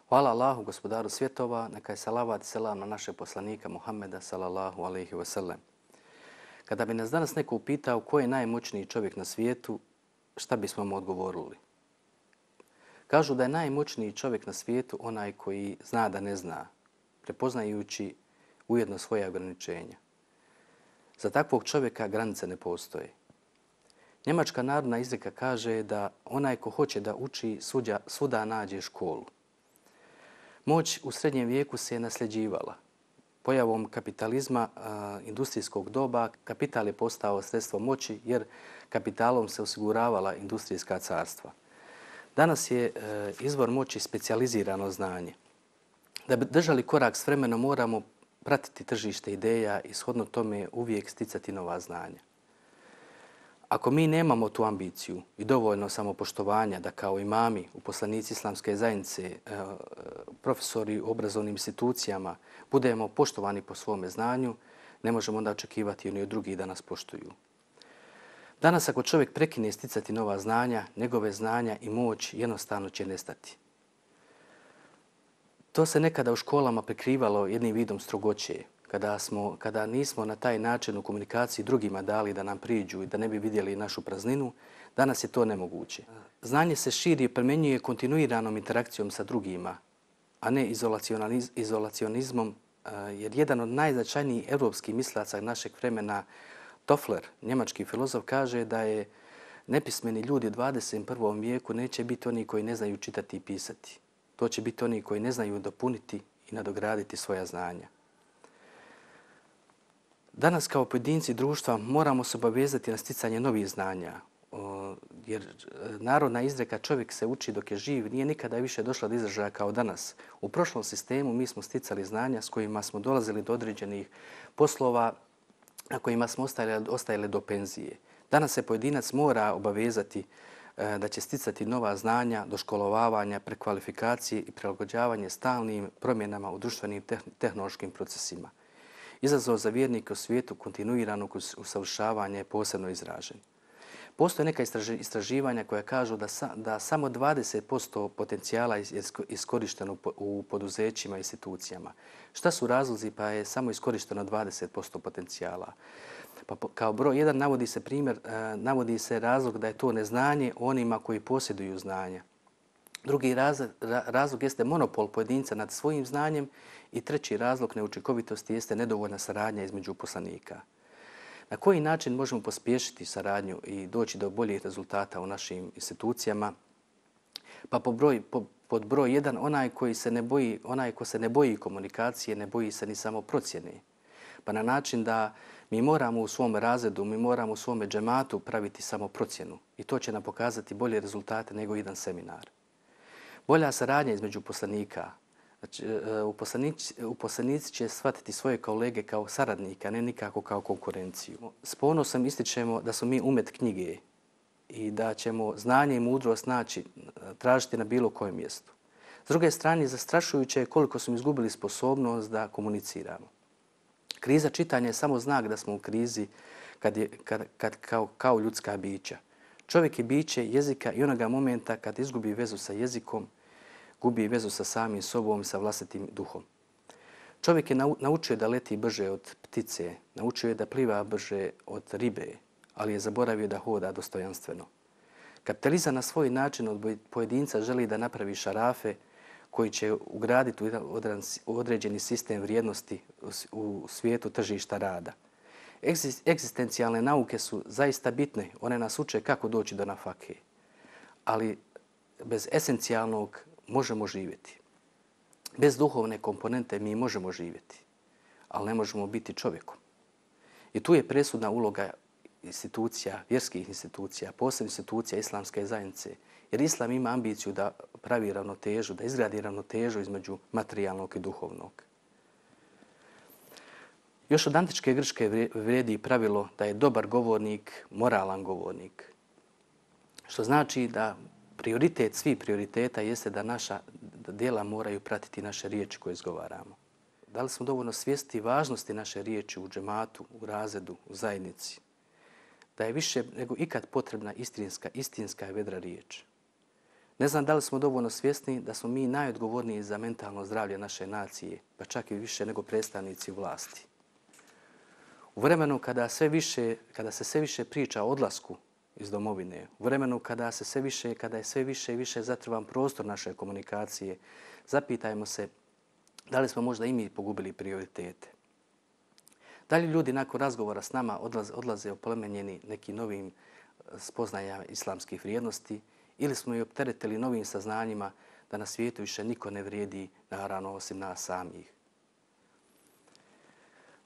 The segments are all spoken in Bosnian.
Hvala Allahu, gospodaru svjetova, neka je salavat i selam na našeg poslanika Muhammeda sallallahu alejhi ve sellem. Kada bi nas danas neko upitao ko je najmoćniji čovjek na svijetu, šta bismo mu odgovorili? Kažu da je najmoćniji čovjek na svijetu onaj koji zna da ne zna, prepoznajući ujedno svoje ograničenja. Za takvog čovjeka granice ne postoje. Njemačka narodna izreka kaže da onaj ko hoće da uči svuda nađe školu. Moć u srednjem vijeku se je nasljeđivala. Pojavom kapitalizma industrijskog doba kapital je postao sredstvo moći jer kapitalom se osiguravala industrijska carstva. Danas je izvor moći specijalizirano znanje. Da bi držali korak s vremenom moramo pratiti tržište ideja i shodno tome uvijek sticati nova znanja. Ako mi nemamo tu ambiciju i dovoljno samopoštovanja da kao imami, uposlenici islamske zajednice, profesori u obrazovnim institucijama budemo poštovani po svome znanju, ne možemo onda očekivati oni od drugih da nas poštuju. Danas ako čovjek prekine sticati nova znanja, njegove znanja i moć jednostavno će nestati. To se nekada u školama prikrivalo jednim vidom strogoće, kada nismo na taj način u komunikaciji drugima dali da nam priđu i da ne bi vidjeli našu prazninu, danas je to nemoguće. Znanje se širi i primjenjuje kontinuiranom interakcijom sa drugima, a ne izolacionizmom, jer jedan od najznačajnijih evropskih mislaca našeg vremena, Toffler, njemački filozof, kaže da je nepismeni ljudi u 21. vijeku neće biti oni koji ne znaju čitati i pisati. To će biti oni koji ne znaju dopuniti i nadograditi svoja znanja. Danas kao pojedinci društva moramo se obavezati na sticanje novih znanja, jer narodna izreka čovjek se uči dok je živ nije nikada više došla do izražaja kao danas. U prošlom sistemu mi smo sticali znanja s kojima smo dolazili do određenih poslova na kojima smo ostajali do penzije. Danas se pojedinac mora obavezati da će sticati nova znanja, doškolovavanja, prekvalifikacije i prilagođavanje stalnim promjenama u društvenim tehnološkim procesima. Izazov za vjernike u svijetu kontinuiranog usavršavanja je posebno izražen. Postoje neka istraživanja koja kažu da samo 20% potencijala je iskorišteno u poduzećima i institucijama. Šta su razlozi pa je samo iskorišteno 20% potencijala? Pa kao broj jedan navodi se razlog da je to neznanje onima koji posjeduju znanja. Drugi razlog jeste monopol pojedinca nad svojim znanjem i treći razlog neučinkovitosti jeste nedovoljna saradnja između uposlenika. Na koji način možemo pospješiti saradnju i doći do boljih rezultata u našim institucijama? Pa pod broj jedan, onaj ko se ne boji komunikacije, ne boji se ni samo procjene. Pa na način da mi moramo u svom razredu, mi moramo u svome džematu praviti samo procjenu i to će nam pokazati bolje rezultate nego jedan seminar. Bolja saradnja između uposlenika. Znači, uposlenici će shvatiti svoje kolege kao saradnika, ne nikako kao konkurenciju. S ponosom ističemo da smo mi umet knjige i da ćemo znanje i mudrost tražiti na bilo kojem mjestu. S druge strane, zastrašujuće je koliko smo izgubili sposobnost da komuniciramo. Kriza čitanja je samo znak da smo u krizi kao ljudska bića. Čovjek je biće jezika i onoga momenta kad izgubi vezu sa jezikom, gubi vezu sa samim sobom i sa vlastitim duhom. Čovjek je naučio da leti brže od ptice, naučio je da pliva brže od ribe, ali je zaboravio da hoda dostojanstveno. Kapitalizam na svoj način od pojedinca želi da napravi šarafe koji će ugraditi u određeni sistem vrijednosti u svijetu tržišta rada. Egzistencijalne nauke su zaista bitne, one nas uče kako doći do nafake, ali bez esencijalnog možemo živjeti. Bez duhovne komponente mi možemo živjeti, ali ne možemo biti čovjekom. I tu je presudna uloga institucija, vjerskih institucija, posebno institucija islamske zajednice, jer islam ima ambiciju da pravi ravnotežu, da izgradi ravnotežu između materijalnog i duhovnog. Još od antičke Grčke vrijedi pravilo da je dobar govornik moralan govornik. Što znači da prioritet svih prioriteta jeste da naša djela moraju pratiti naše riječi koje izgovaramo. Da li smo dovoljno svjesni važnosti naše riječi u džematu, u razredu, u zajednici? Da je više nego ikad potrebna istinska i vedra riječ. Ne znam da li smo dovoljno svjesni da smo mi najodgovorniji za mentalno zdravlje naše nacije, pa čak i više nego predstavnici vlasti. U vremenu kada se sve više priča o odlasku iz domovine, u vremenu kada je sve više i više zatrvan prostor naše komunikacije, zapitajmo se da li smo možda i mi pogubili prioritete. Da li ljudi nakon razgovora s nama odlaze oplemenjeni nekim novim spoznajama islamskih vrijednosti ili smo ih opteretili novim saznanjima da na svijetu više niko ne vrijedi, naravno osim nas samih.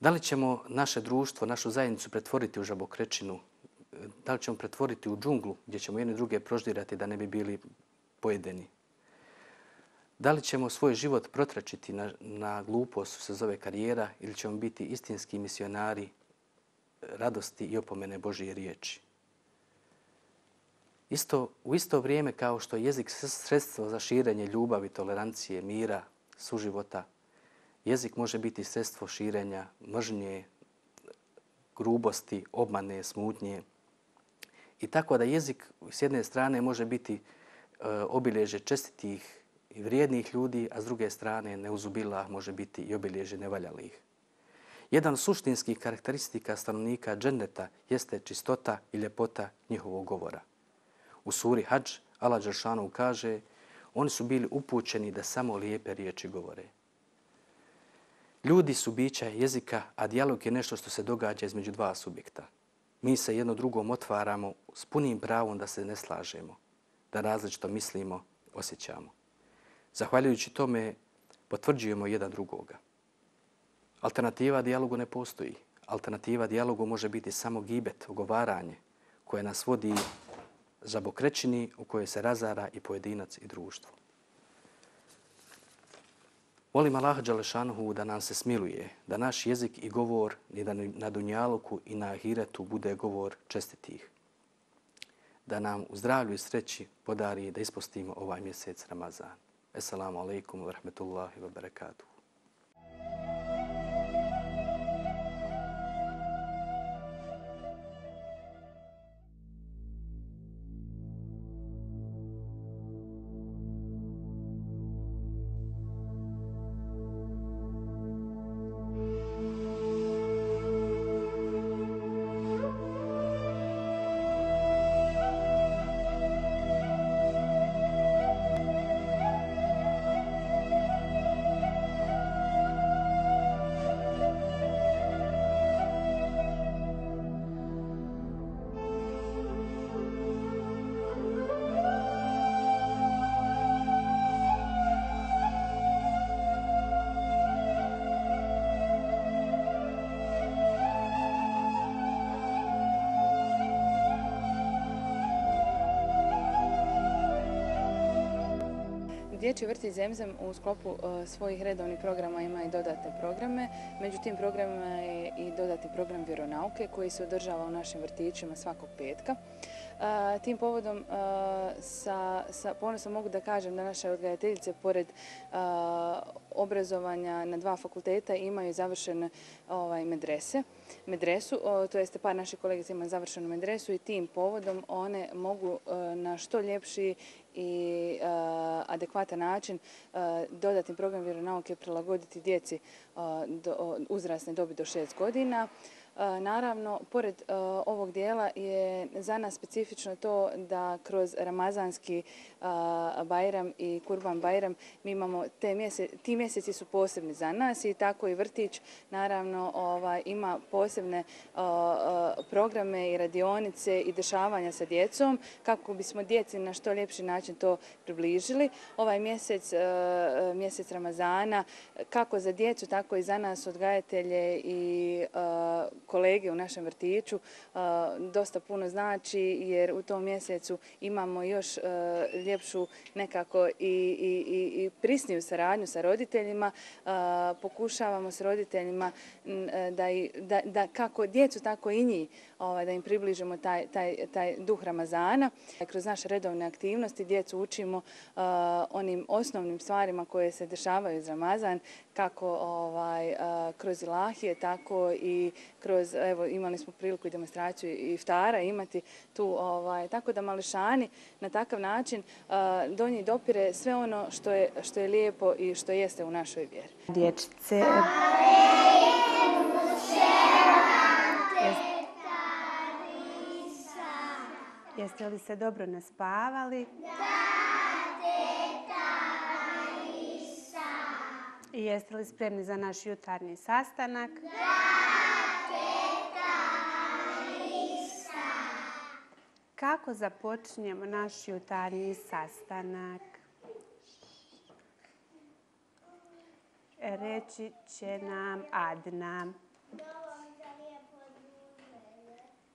Da li ćemo naše društvo, našu zajednicu pretvoriti u žabokrečinu? Da li ćemo pretvoriti u džunglu gdje ćemo jedni druge proždirati da ne bi bili pojedeni? Da li ćemo svoj život protračiti na glupost, se zove karijera, ili ćemo biti istinski misionari radosti i opomene Božje riječi? U isto vrijeme kao što je jezik sredstvo za širenje ljubavi, tolerancije, mira, suživota, jezik može biti sredstvo širenja mržnje, grubosti, obmane, smutnje. I tako da jezik s jedne strane može biti obilježje čestitih i vrijednih ljudi, a s druge strane neuzubillah može biti i obilježje nevaljalih. Jedan od suštinskih karakteristika stanovnika dženneta jeste čistota i ljepota njihovog govora. U suri Hadž Allah dželešanu kaže: oni su bili upućeni da samo lijepe riječi govore. Ljudi su bića jezika, a dijalog je nešto što se događa između dva subjekta. Mi se jedno drugom otvaramo s punim pravom da se ne slažemo, da različito mislimo, osjećamo. Zahvaljujući tome potvrđujemo jedan drugoga. Alternativa dijalogu ne postoji. Alternativa dijalogu može biti samo gibet, ogovaranje, koje nas vodi žabokrećini u kojoj se razara i pojedinac i društvo. Molim Allaha dželešanuhu da nam se smiluje, da naš jezik i govor i da na dunjaluku i na ahiretu bude govor čestitih. Da nam u zdravlju i sreći podari da ispostimo ovaj mjesec Ramazan. Assalamu alaikum wa rahmetullahi wa barakatuh. Dječji vrtić Zemzem u sklopu svojih redovnih programa ima i dodatne programe. Među tim programima je i dodatni program vjeronauke koji se održava u našim vrtićima svakog petka. Tim povodom sa ponosom mogu da kažem da naše odgajateljice pored obrazovanja na 2 fakulteta imaju završene medresu, to jeste par naših kolegica ima završenu medresu i tim povodom one mogu na što ljepši i adekvatan način dodatni program vjeronauke prilagoditi djeci uzrasne dobi do 6 godina. Naravno, pored ovog dijela je za nas specifično to da kroz Ramazanski Bajram i Kurban Bajram mi imamo ti mjeseci su posebni za nas i tako i vrtić naravno ima posebne programe i radionice i dešavanja sa djecom kako bismo djeci na što ljepši način to približili. Ovaj mjesec Ramazana, kako za djecu, tako i za nas odgajatelje i kolege u našem vrtiću dosta puno znači jer u tom mjesecu imamo još ljepšu nekako i prisniju saradnju sa roditeljima. Pokušavamo s roditeljima da kako djecu, tako i njih, da im približimo taj duh Ramazana. Kroz naše redovne aktivnosti djecu učimo onim osnovnim stvarima koje se dešavaju iz Ramazan, kako kroz ilahije, tako i kroz kroz, evo imali smo priliku i demonstraciju i iftara imati tu, tako da mališani na takav način do njih dopire sve ono što je lijepo i što jeste u našoj vjeri. Dječice, jeste li se dobro naspavali? I jeste li spremni za naš jutarnji sastanak? Kako započinjemo naš jutarnji sastanak? Reći će nam Adna.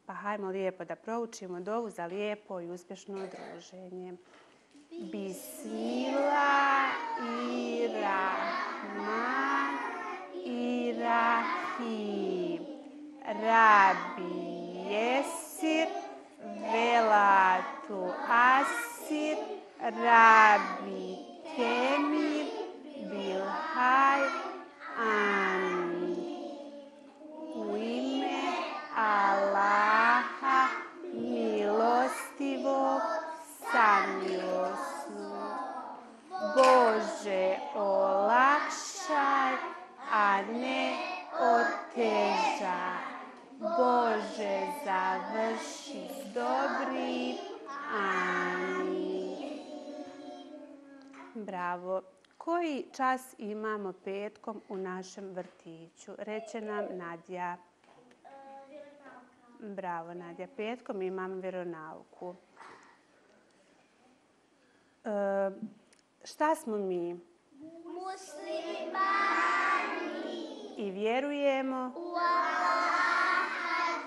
Pa hajmo lijepo da proučimo dovu za lijepo i uspješno druženje. Bismillahirrahmanirrahim. Rabbi yesir vela tu'assir. Rabbi kemir bil hayr. Amin. U ime Allaha milostivog, samilosnog. Bože, olakšaj, a ne otežaj. Bože, završi s dobrim. Amin. Bravo. Koji čas imamo petkom u našem vrtiću? Reče nam Nadja. Bravo, Nadja. Petkom imamo vjeronauku. Šta smo mi? Muslimani. I vjerujemo U Allaha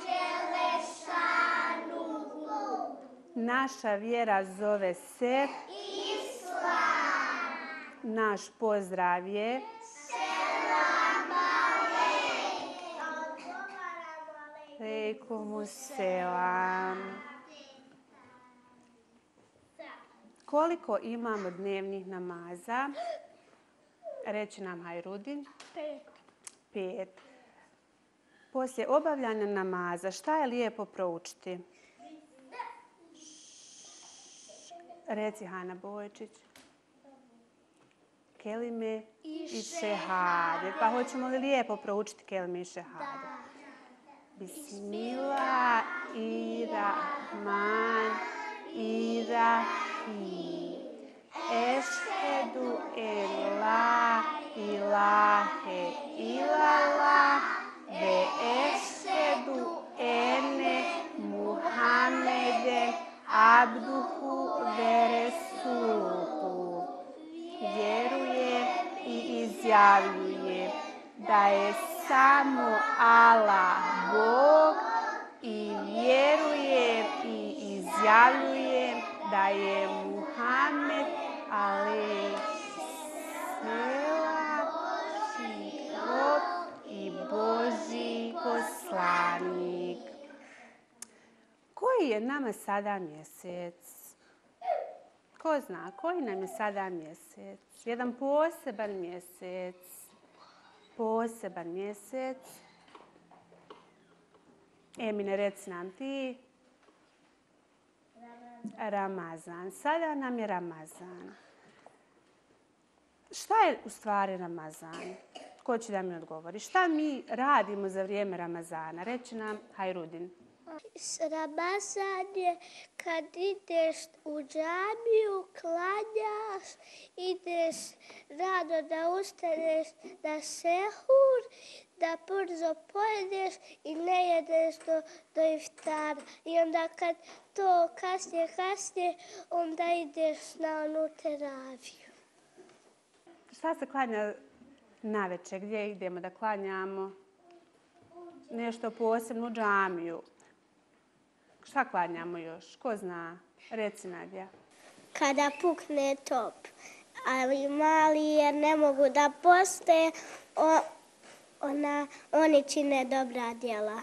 Đelešanuhu. Naša vjera zove se Islam. Naš pozdrav je Selam Alejkumusselam. Koliko imamo dnevnih namaza? Reći nam Hajrudin. 5. Poslije obavljanja namaza, šta je lijepo proučiti? Reci Hana Bojčić. Kelime i šehade. Pa hoćemo li lijepo proučiti kelime i šehade? Bismillahirrahmanirrahim. Ešhedu en la ilahe illallah ve ešhedu ene Muhammeden abduhu ve resuluhu. Vjeruje i izjavljuje da je samo Allah Bog i vjeruje i izjavljuje da je Muhammed alejselam rob i Božji poslanik. Koji je nama sada mjesec? Ko zna koji nam je sada mjesec? Jedan poseban mjesec. Poseban mjesec. Emine, reci nam ti. Ramazan. Sada nam je Ramazan. Šta je u stvari Ramazan? Ko će da mi odgovori? Šta mi radimo za vrijeme Ramazana? Reći nam Hajrudin. Ramazan je kad ideš u džamiju, klanjaš, ideš rano da ustaneš na sehur, da brzo pojedeš i ne jedeš do iftara. I onda kad to kasnije, onda ideš na onu teraviju. Šta se klanja navečer? Gdje idemo da klanjamo? Nešto posebno u džamiju. Šta klanjamo još? Ko zna? Reci, Nadja. Kada pukne top, ali mali jer ne mogu da poste, oni čine dobra djela.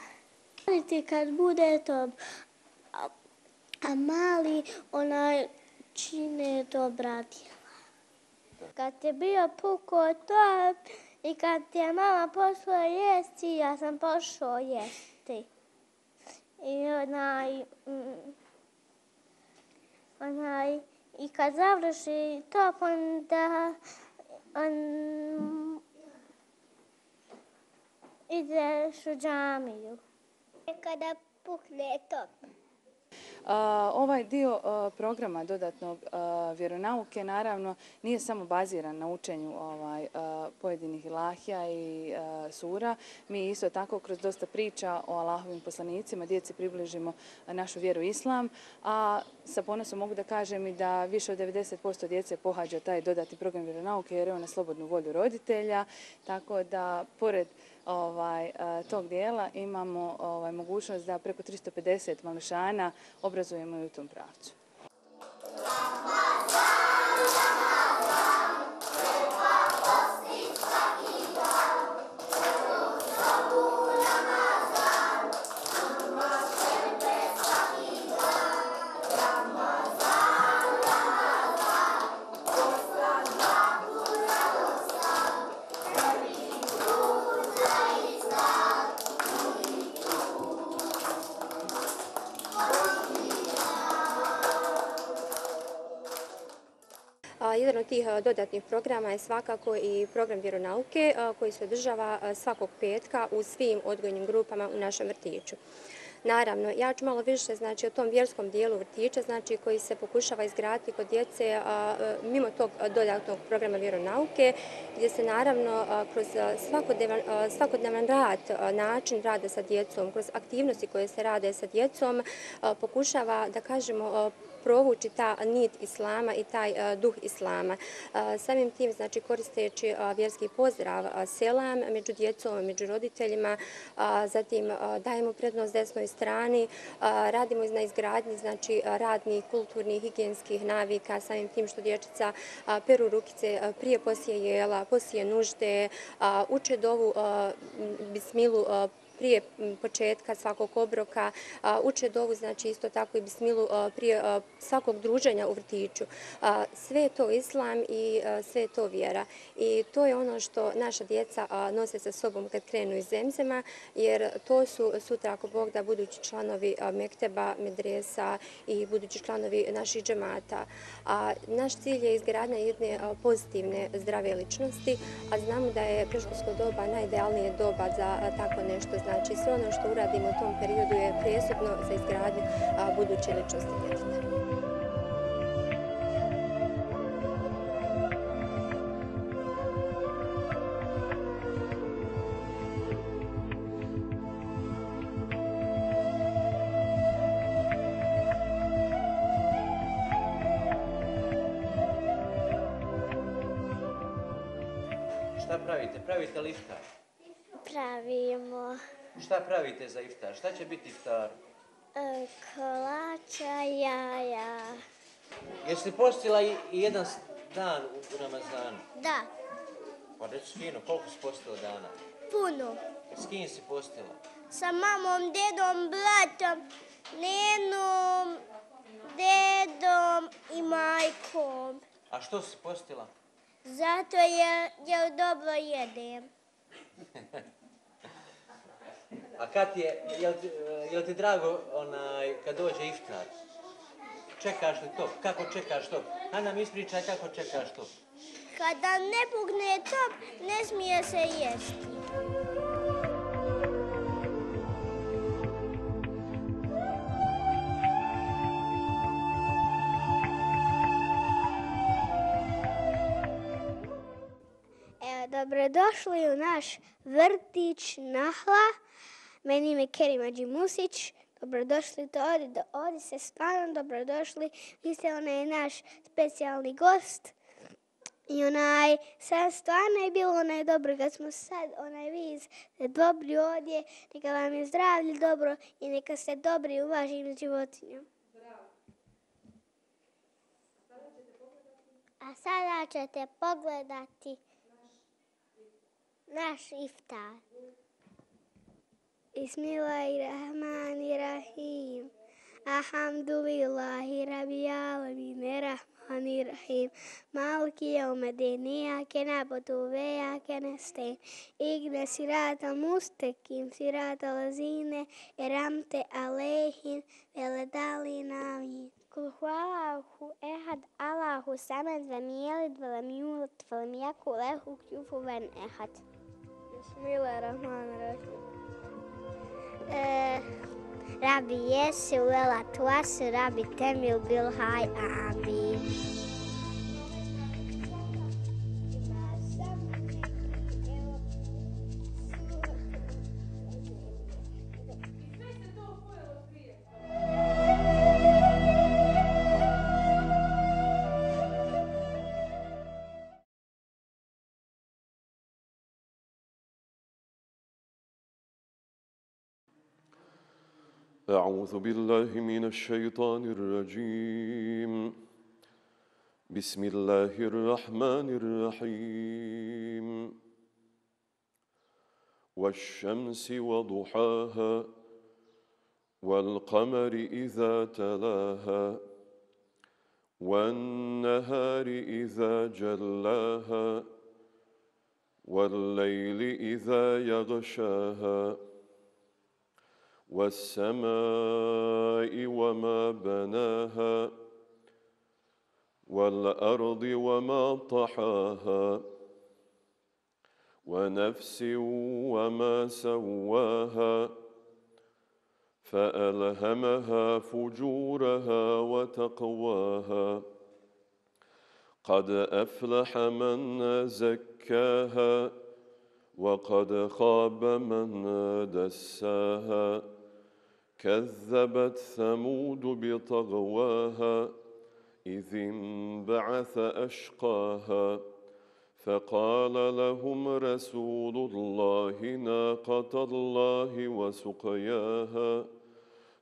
Ti kad bude top, a mali čine dobra djela. Kad je bio puko top I kad ti je mama pošla jesti, ja sam pošao jesti. I kad završi top, onda ideš u džamiju. Kada pukne top. Ovaj dio programa dodatnog vjeronauke naravno nije samo baziran na učenju pojedinih ilahija i sura. Mi isto tako kroz dosta priča o Allahovim poslanicima djeci približimo našu vjeru islam, a sa ponosom mogu da kažem i da više od 90% djece pohađa taj dodatni program vjeronauke jer je on na slobodnu volju roditelja, tako da pored tog dijela imamo mogućnost da preko 350 mališana obrazujemo i u tom pravcu. Jedan od tih dodatnih programa je svakako i program vjeronauke koji se održava svakog petka u svim odgojnim grupama u našem vrtiću. Naravno, ja ću malo više o tom vjerskom dijelu vrtića koji se pokušava izgraditi kod djece mimo tog dodatnog programa vjeronauke, gdje se naravno kroz svakodnevan rad, način rada sa djecom, kroz aktivnosti koje se rade sa djecom, pokušava, da kažemo, provući ta nit islama i taj duh islama. Samim tim, koristeći vjerski pozdrav, selam među djecom, među roditeljima, zatim dajemo prednost desnoj strani, radimo na izgradnji radnih, kulturnih, higijenskih navika, samim tim što dječica peru rukice prije poslije jela, poslije nužde, uče dovu bismilu prije početka svakog obroka, uče dovu, isto tako i bismilu prije svakog druženja u vrtiću. Sve je to islam i sve je to vjera. I to je ono što naša djeca nose sa sobom kad krenu iz Zemzema, jer to su sutra, ako Bog da, budući članovi mekteba, medresa i budući članovi naših džemata. Naš cilj je izgradnja jedne pozitivne, zdrave ličnosti, a znamo da je predškolsko doba najidealnije doba za tako nešto. Znači, sve ono što uradimo u tom periodu je presudno za izgradnju buduće ličnosti djeteta. Šta pravite? Pravite li iftar? Pravimo Šta pravite za iftar? Šta će biti iftar? kolača, jaja. Jesi postila i jedan dan u Ramazanu? Da, Pa reci fino, koliko si postila dana? puno. S kim si postila? Sa mamom, dedom, bratom, nenom, dedom i majkom. A što si postila? Zato jer dobro jedem. A kad ti je, jel ti drago kad dođe iftar? Čekaš li to? Kako čekaš to? Hajde nam ispričaj kako čekaš to. Kada ne pukne top, ne smije se jesti. Dobrodošli u naš vrtić Nahla. Meni ime Kerima Džimusić. Dobrodošli do ovdje se stvarno dobrodošli. Vi ste naš specijalni gost. I sad stvarno je bilo dobro kad smo sad vi dobri ovdje. Neka vam je zdravlje dobro i neka ste dobri u vašim životinjama. A sada ćete pogledati naš iftar. Bismillahirrahmanirrahim. Alhamdulillahi rabbil alamin. الرحمن الرحيم مالك يوم الدين إياك نعبد وإياك نستعين اهدنا الصراط المستقيم صراط الذين أنعمت عليهم غير الضالين آمين. قل هو الله أحد الله الصمد لم يلد ولم يولد ولم يكن له كفوا أحد. بسم الله الرحمن الرحيم. ربي يسوع ولا توسل ربي تميل بالهاي آمين. أعوذ بالله من الشيطان الرجيم. بسم الله الرحمن الرحيم. والشمس وضحاها والقمر إذا تلاها والنهار إذا جلاها والليل إذا يغشاها والسماء وما بناها والأرض وما طحاها ونفس وما سواها فألهمها فجورها وتقواها قد أفلح من زكاها وقد خاب من دساها كذبت ثمود بطغواها إذ انبعث أشقاها فقال لهم رسول الله ناقة الله وسقياها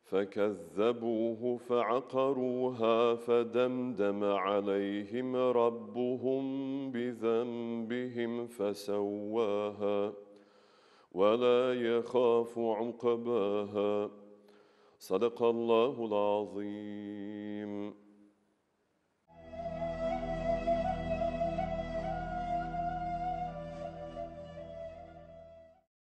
فكذبوه فعقروها فدمدم عليهم ربهم بذنبهم فسواها ولا يخاف عقباها. صدق الله العظيم.